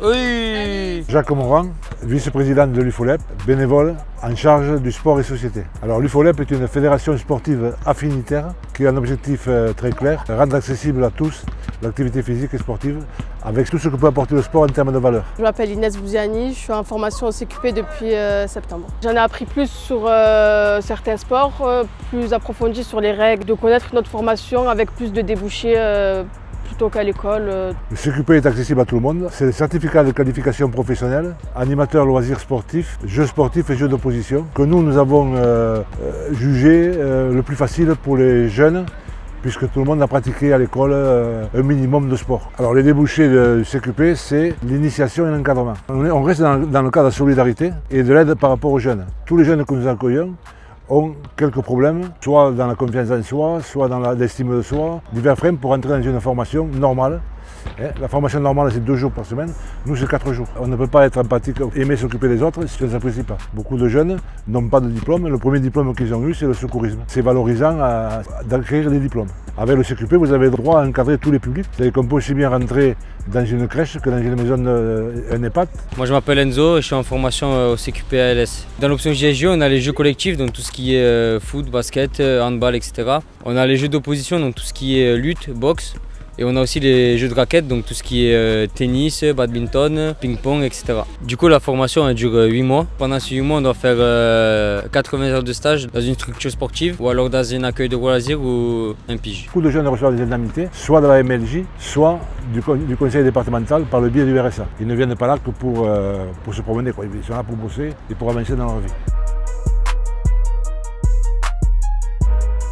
Oui. Jacques Morand, vice-président de l'UFOLEP, bénévole en charge du sport et société. Alors l'UFOLEP est une fédération sportive affinitaire qui a un objectif très clair, rendre accessible à tous l'activité physique et sportive avec tout ce que peut apporter le sport en termes de valeur. Je m'appelle Inès Bouziani, je suis en formation au CQP depuis septembre. J'en ai appris plus sur certains sports, plus approfondi sur les règles, de connaître notre formation avec plus de débouchés plutôt qu'à l'école. Le CQP est accessible à tout le monde. C'est le certificat de qualification professionnelle, animateur loisirs sportifs, jeux sportifs et jeux d'opposition, que nous avons jugé le plus facile pour les jeunes, puisque tout le monde a pratiqué à l'école un minimum de sport. Alors les débouchés du CQP, c'est l'initiation et l'encadrement. On reste dans le cadre de solidarité et de l'aide par rapport aux jeunes. Tous les jeunes que nous accueillons ont quelques problèmes, soit dans la confiance en soi, soit dans l'estime de soi, divers freins pour entrer dans une formation normale. La formation normale, c'est 2 jours par semaine, nous c'est 4 jours. On ne peut pas être empathique, aimer s'occuper des autres si on ne s'apprécie pas. Beaucoup de jeunes n'ont pas de diplôme, le premier diplôme qu'ils ont eu, c'est le secourisme. C'est valorisant d'acquérir des diplômes. Avec le CQP, vous avez le droit à encadrer tous les publics. C'est-à-dire qu'on peut aussi bien rentrer dans une crèche que dans une maison un EHPAD. Moi je m'appelle Enzo et je suis en formation au CQP ALS. Dans l'option JSG, on a les jeux collectifs, donc tout ce qui est foot, basket, handball, etc. On a les jeux d'opposition, donc tout ce qui est lutte, boxe. Et on a aussi les jeux de raquettes, donc tout ce qui est tennis, badminton, ping-pong, etc. Du coup, la formation elle dure 8 mois. Pendant ces 8 mois, on doit faire 80 heures de stage dans une structure sportive ou alors dans un accueil de loisirs ou un pige. Beaucoup de jeunes reçoivent des indemnités, soit de la MLJ, soit du conseil départemental par le biais du RSA. Ils ne viennent pas là que pour se promener, quoi. Ils sont là pour bosser et pour avancer dans leur vie.